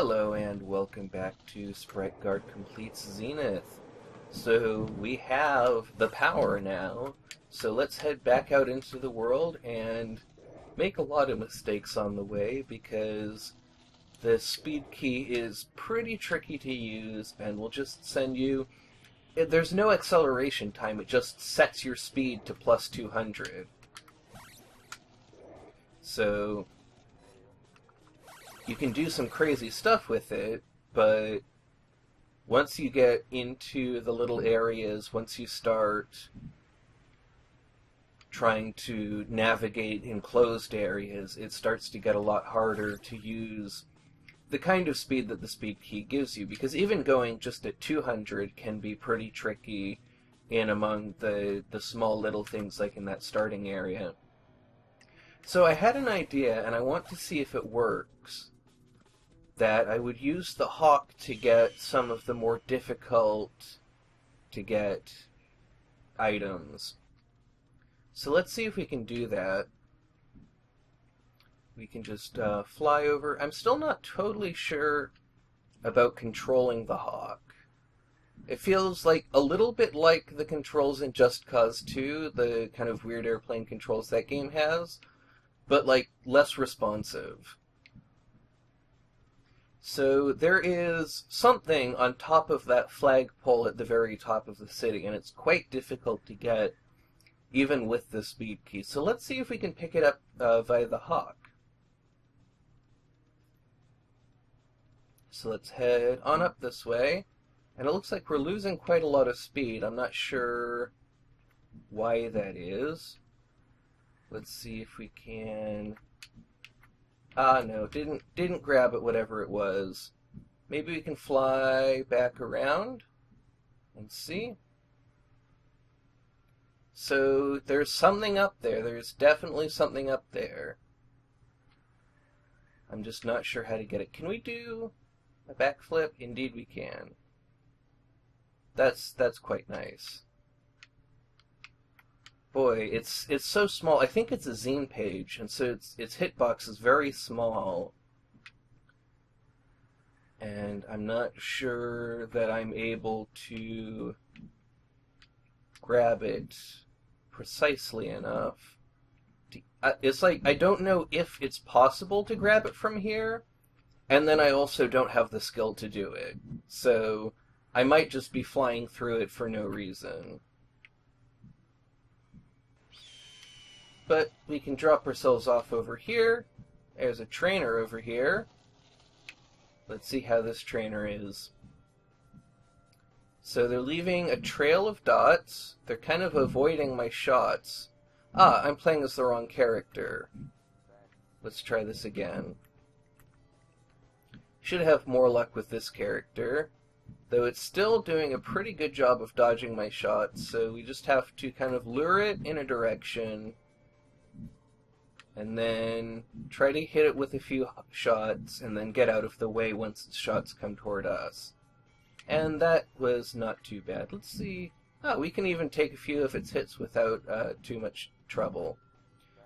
Hello and welcome back to Sprite Guard Completes Zenith. So we have the power now, so let's head back out into the world and make a lot of mistakes on the way because the speed key is pretty tricky to use and will just send you... There's no acceleration time, it just sets your speed to plus 200. So you can do some crazy stuff with it, but once you get into the little areas, once you start trying to navigate enclosed areas, it starts to get a lot harder to use the kind of speed that the speed key gives you, because even going just at 200 can be pretty tricky in among the small little things like in that starting area. So I had an idea, and I want to see if it works, that I would use the hawk to get some of the more difficult to get items. So let's see if we can do that. We can just fly over. I'm still not totally sure about controlling the hawk. It feels like a little bit like the controls in Just Cause 2, the kind of weird airplane controls that game has, but like less responsive. So there is something on top of that flagpole at the very top of the city, and it's quite difficult to get even with the speed key. So let's see if we can pick it up via the hawk. So let's head on up this way, and it looks like we're losing quite a lot of speed. I'm not sure why that is. Let's see if we can... Ah, no, didn't grab it, whatever it was. Maybe we can fly back around and see. So there's something up there. There's definitely something up there. I'm just not sure how to get it. Can we do a backflip? Indeed we can. That's quite nice. Boy, it's so small. I think it's a zine page, and so its hitbox is very small. And I'm not sure that I'm able to grab it precisely enough. It's like, I don't know if it's possible to grab it from here, and then I also don't have the skill to do it. So I might just be flying through it for no reason. But we can drop ourselves off over here. There's a trainer over here. Let's see how this trainer is. So they're leaving a trail of dots. They're kind of avoiding my shots. Ah, I'm playing as the wrong character. Let's try this again. Should have more luck with this character, though it's still doing a pretty good job of dodging my shots, so we just have to kind of lure it in a direction and then try to hit it with a few shots, and then get out of the way once the shots come toward us. And that was not too bad. Let's see. Oh, we can even take a few of its hits without too much trouble.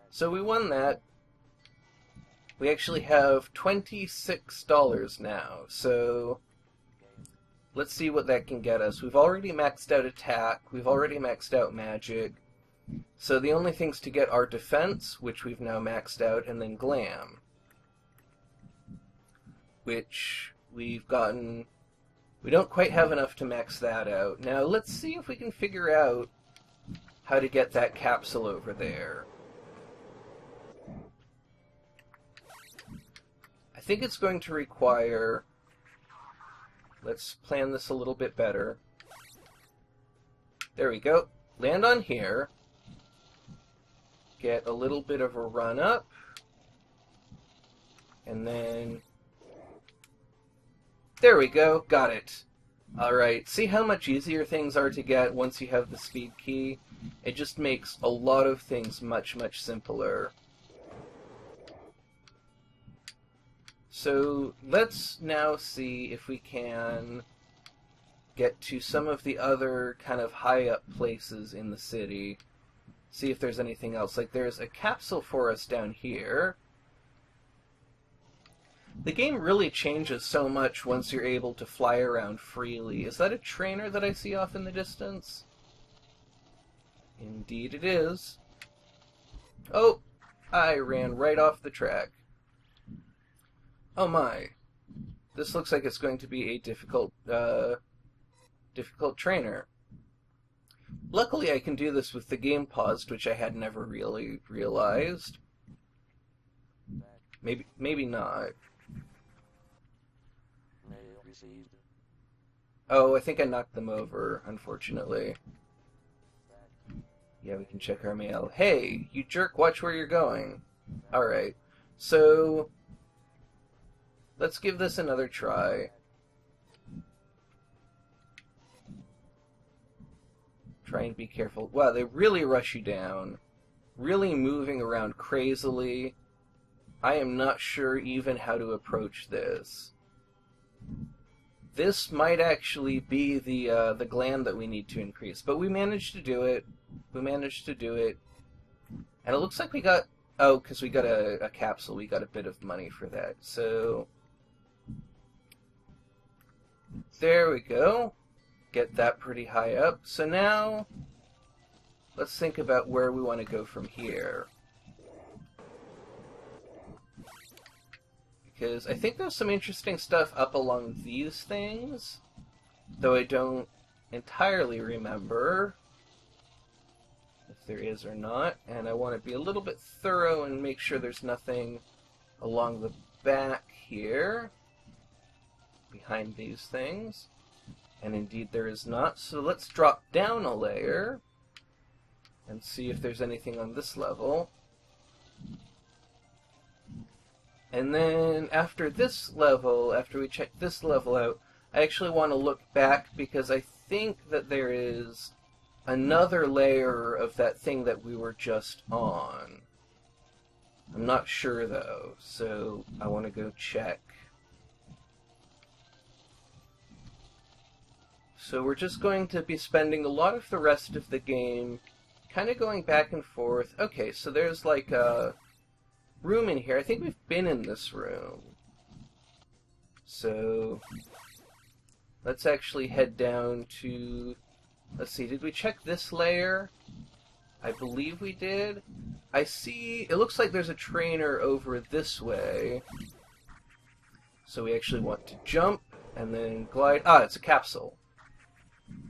So we won that. We actually have $26 now, so let's see what that can get us. We've already maxed out attack, we've already maxed out magic. So the only things to get are defense, which we've now maxed out, and then glam, which we've gotten... We don't quite have enough to max that out. Now let's see if we can figure out how to get that capsule over there. I think it's going to require... Let's plan this a little bit better. There we go. Land on here. Get a little bit of a run up, and then there we go, got it. Alright, see how much easier things are to get once you have the speed key? It just makes a lot of things much, much simpler. So let's now see if we can get to some of the other kind of high up places in the city. See if there's anything else. Like, there's a capsule for us down here. The game really changes so much once you're able to fly around freely. Is that a trainer that I see off in the distance? Indeed it is. Oh, I ran right off the track. Oh my. This looks like it's going to be a difficult trainer. Luckily I can do this with the game paused, which I had never really realized. Maybe not. Oh, I think I knocked them over, unfortunately. Yeah, we can check our mail. Hey, you jerk, watch where you're going. Alright, so let's give this another try. Try and be careful. Wow, they really rush you down. Really moving around crazily. I am not sure even how to approach this. This might actually be the gland that we need to increase, but we managed to do it. We managed to do it. And it looks like we got... Oh, because we got a capsule. We got a bit of money for that. So... there we go. Get that pretty high up. So now... let's think about where we want to go from here. Because I think there's some interesting stuff up along these things, though I don't entirely remember if there is or not, and I want to be a little bit thorough and make sure there's nothing along the back here, behind these things, and indeed there is not, so let's drop down a layer and see if there's anything on this level. And then after this level, after we check this level out, I actually want to look back because I think that there is another layer of that thing that we were just on. I'm not sure though, so I want to go check. So we're just going to be spending a lot of the rest of the game kind of going back and forth. Okay, so there's like a room in here. I think we've been in this room. So let's actually head down to... let's see, did we check this layer? I believe we did. I see... it looks like there's a trainer over this way. So we actually want to jump and then glide. Ah, it's a capsule.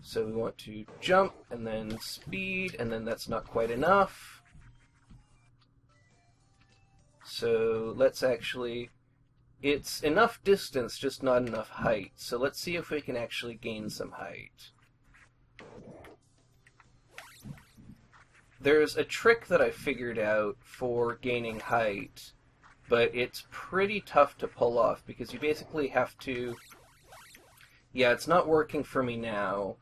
So we want to jump and then speed, and then that's not quite enough. So let's actually... it's enough distance, just not enough height. So let's see if we can actually gain some height. There's a trick that I figured out for gaining height, but it's pretty tough to pull off because you basically have to... yeah, it's not working for me now.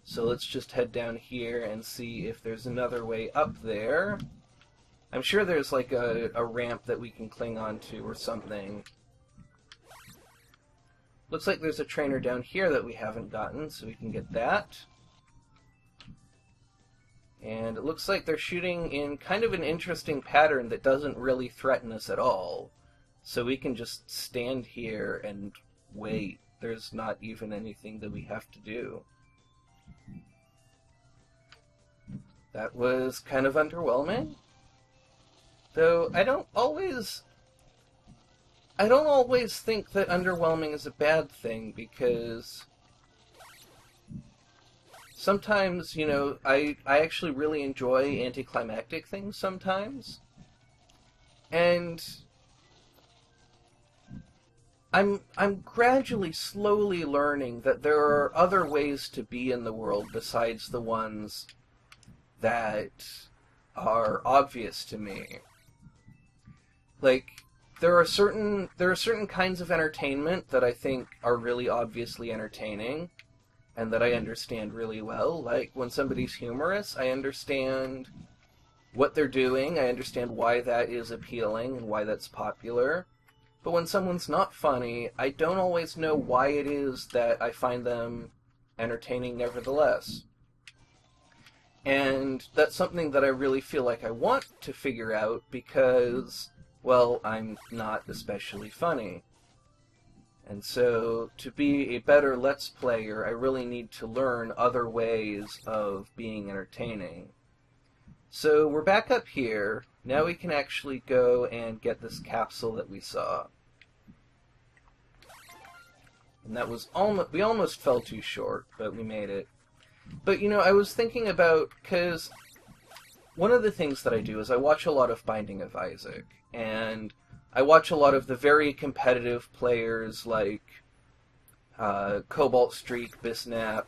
So let's just head down here and see if there's another way up there. I'm sure there's like a ramp that we can cling onto or something. Looks like there's a trainer down here that we haven't gotten, so we can get that. And it looks like they're shooting in kind of an interesting pattern that doesn't really threaten us at all. So we can just stand here and wait. There's not even anything that we have to do. That was kind of underwhelming. Though I don't always think that underwhelming is a bad thing, because sometimes, you know, I actually really enjoy anticlimactic things sometimes. And I'm gradually, slowly learning that there are other ways to be in the world besides the ones that are obvious to me. Like, there are certain kinds of entertainment that I think are really obviously entertaining and that I understand really well. Like, when somebody's humorous, I understand what they're doing, I understand why that is appealing and why that's popular. But when someone's not funny, I don't always know why it is that I find them entertaining nevertheless. And that's something that I really feel like I want to figure out, because well, I'm not especially funny. And so, to be a better Let's Player, I really need to learn other ways of being entertaining. So, we're back up here. Now we can actually go and get this capsule that we saw. And that was we almost fell too short, but we made it. But, you know, I was thinking about, because one of the things that I do is I watch a lot of Binding of Isaac, and I watch a lot of the very competitive players like Cobalt Streak, Bisnap,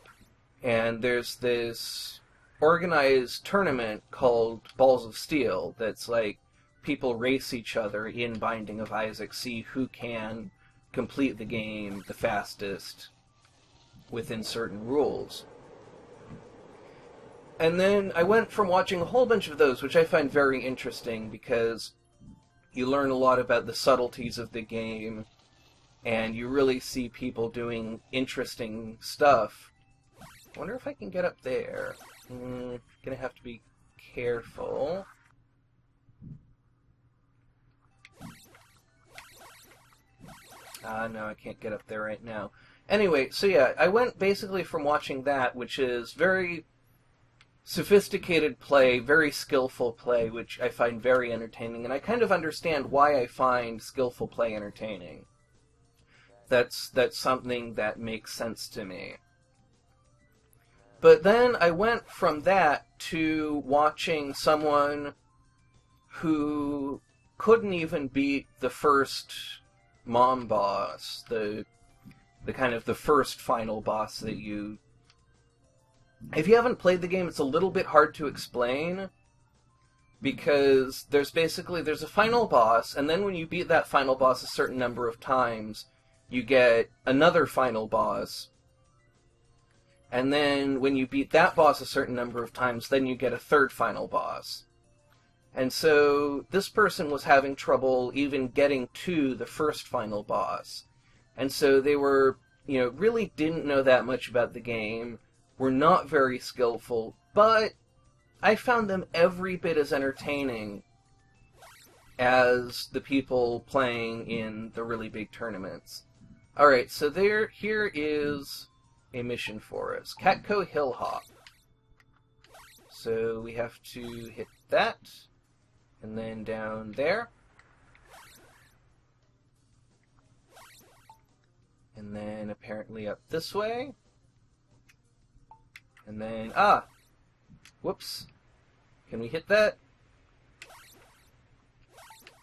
and there's this organized tournament called Balls of Steel that's like people race each other in Binding of Isaac, see who can complete the game the fastest within certain rules. And then I went from watching a whole bunch of those, which I find very interesting because you learn a lot about the subtleties of the game, and you really see people doing interesting stuff. I wonder if I can get up there. Gonna have to be careful. No, I can't get up there right now. Anyway, so yeah, I went basically from watching that, which is very sophisticated play, very skillful play, which I find very entertaining, and I kind of understand why I find skillful play entertaining. That's something that makes sense to me. But then I went from that to watching someone who couldn't even beat the first mom boss, the kind of the first final boss that you... If you haven't played the game, it's a little bit hard to explain, because there's a final boss, and then when you beat that final boss a certain number of times, you get another final boss, and then when you beat that boss a certain number of times, then you get a third final boss. And so this person was having trouble even getting to the first final boss. And so they were, you know, really didn't know that much about the game, were not very skillful, but I found them every bit as entertaining as the people playing in the really big tournaments. Alright, so here is a mission for us. Catco Hill Hop. So we have to hit that, and then down there. And then apparently up this way. And then, whoops. Can we hit that?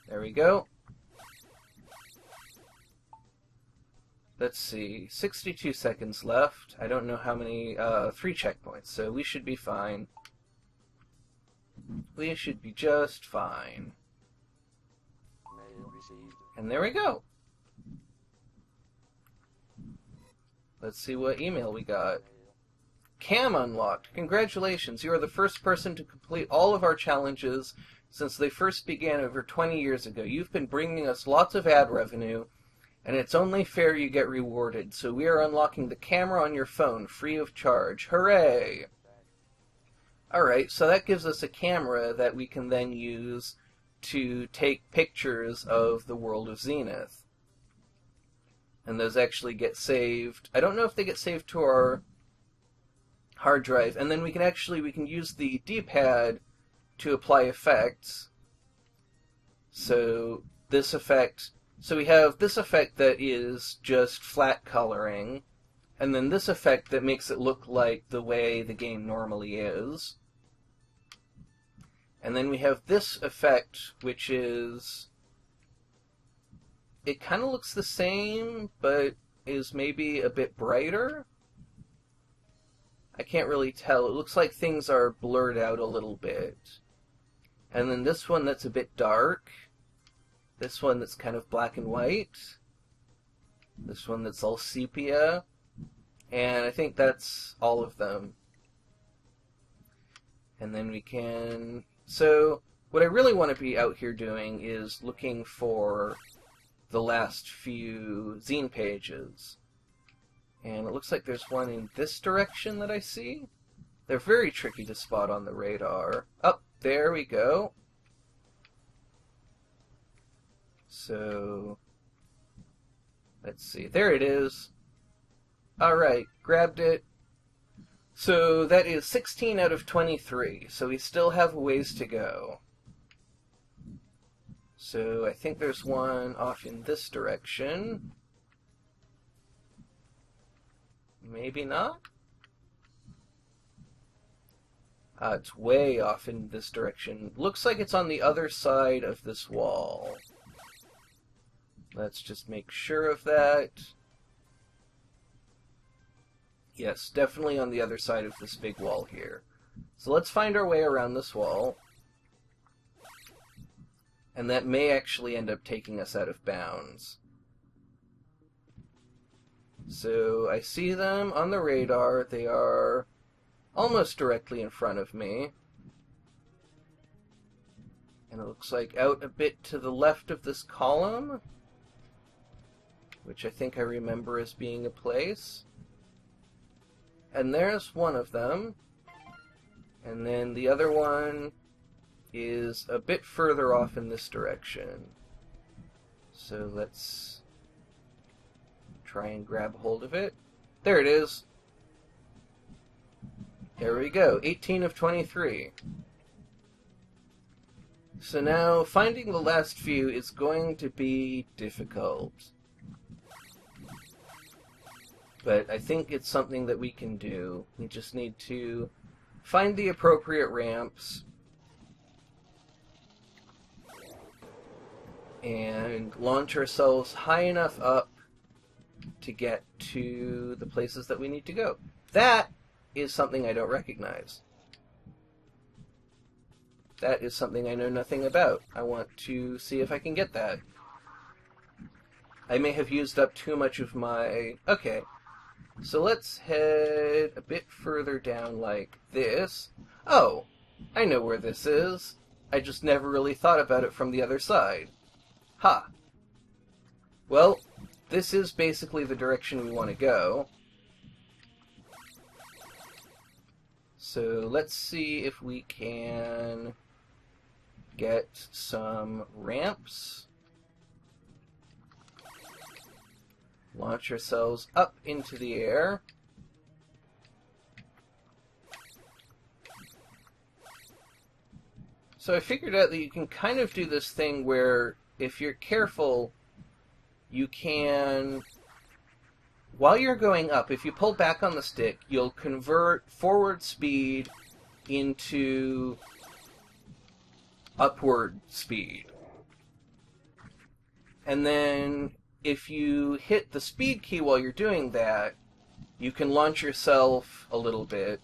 There we go. Let's see, 62 seconds left. I don't know how many, 3 checkpoints, so we should be fine. We should be just fine. And there we go. Let's see what email we got. Cam unlocked. Congratulations, you are the first person to complete all of our challenges since they first began over 20 years ago. You've been bringing us lots of ad revenue, and it's only fair you get rewarded, so we are unlocking the camera on your phone free of charge. Hooray! Alright, so that gives us a camera that we can then use to take pictures of the world of Zenith. And those actually get saved. I don't know if they get saved to our hard drive, and then we can use the D-pad to apply effects. So this effect, so we have this effect that is just flat coloring, and then this effect that makes it look like the way the game normally is. And then we have this effect, which is, it kind of looks the same, but is maybe a bit brighter. I can't really tell. It looks like things are blurred out a little bit. And then this one that's a bit dark. This one that's kind of black and white. This one that's all sepia. And I think that's all of them. And then we can... So, what I really want to be out here doing is looking for the last few zine pages. And it looks like there's one in this direction that I see. They're very tricky to spot on the radar. Oh, there we go. So, let's see. There it is. Alright, grabbed it. So that is 16 out of 23, so we still have a ways to go. So I think there's one off in this direction. Maybe not? It's way off in this direction. Looks like it's on the other side of this wall. Let's just make sure of that. Yes, definitely on the other side of this big wall here. So let's find our way around this wall. And that may actually end up taking us out of bounds. So I see them on the radar. They are almost directly in front of me. And it looks like out a bit to the left of this column, which I think I remember as being a place. And there's one of them. And then the other one is a bit further off in this direction. So let's try and grab hold of it. There it is. There we go. 18 of 23. So now, finding the last few is going to be difficult. But I think it's something that we can do. We just need to find the appropriate ramps and launch ourselves high enough up to get to the places that we need to go. That is something I don't recognize. That is something I know nothing about. I want to see if I can get that. I may have used up too much of my... Okay. So let's head a bit further down like this. Oh, I know where this is. I just never really thought about it from the other side. Ha! Well, this is basically the direction we want to go. So let's see if we can get some ramps. Launch ourselves up into the air. So I figured out that you can kind of do this thing where, if you're careful, you can, while you're going up, if you pull back on the stick, you'll convert forward speed into upward speed. And then if you hit the speed key while you're doing that, you can launch yourself a little bit.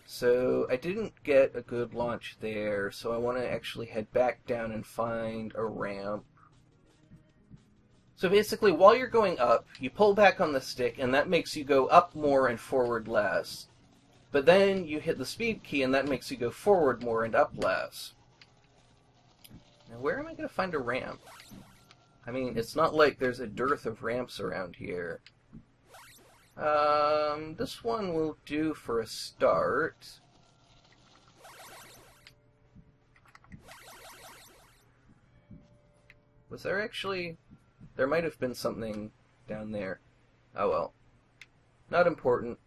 So I didn't get a good launch there, so I want to actually head back down and find a ramp. So basically, while you're going up, you pull back on the stick, and that makes you go up more and forward less. But then you hit the speed key, and that makes you go forward more and up less. Now, where am I going to find a ramp? I mean, it's not like there's a dearth of ramps around here. This one will do for a start. Was there actually... There might have been something down there. Oh well. Not important.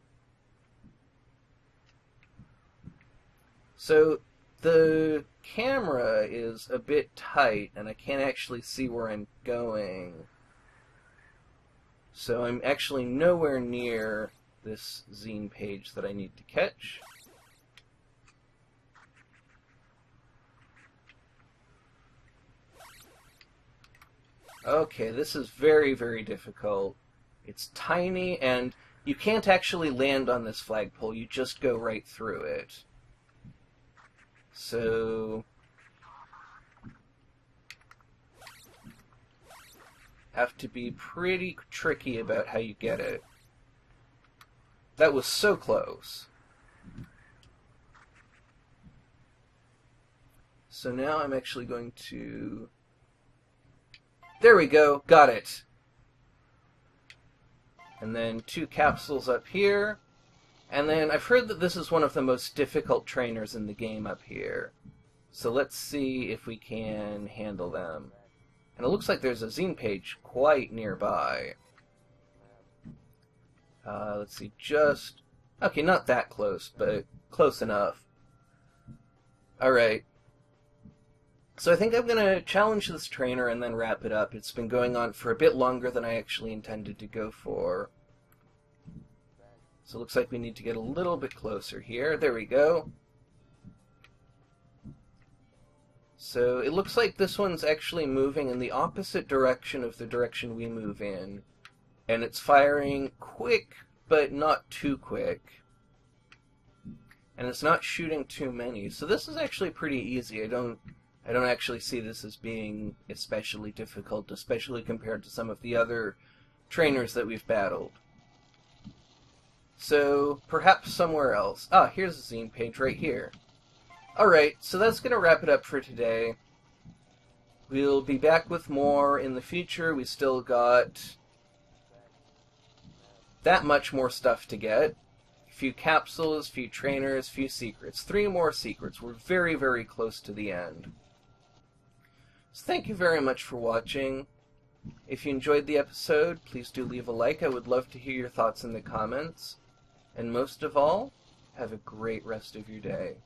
So, the camera is a bit tight, and I can't actually see where I'm going. So I'm actually nowhere near this zine page that I need to catch. Okay, this is very, very difficult. It's tiny, and you can't actually land on this flagpole, you just go right through it. So... have to be pretty tricky about how you get it. That was so close. So now I'm actually going to... There we go, got it! And then 2 capsules up here. And then I've heard that this is one of the most difficult trainers in the game up here. So let's see if we can handle them. And it looks like there's a zine page quite nearby. Let's see, just... Okay, not that close, but close enough. Alright. So I think I'm going to challenge this trainer and then wrap it up. It's been going on for a bit longer than I actually intended to go for. So it looks like we need to get a little bit closer here. There we go. So it looks like this one's actually moving in the opposite direction of the direction we move in. And it's firing quick, but not too quick. And it's not shooting too many. So this is actually pretty easy. I don't actually see this as being especially difficult, especially compared to some of the other trainers that we've battled. So perhaps somewhere else. Ah, here's a zine page right here. Alright, so that's going to wrap it up for today. We'll be back with more in the future. We still got that much more stuff to get. A few capsules, few trainers, few secrets. 3 more secrets. We're very, very close to the end. So thank you very much for watching. If you enjoyed the episode, please do leave a like. I would love to hear your thoughts in the comments. And most of all, have a great rest of your day.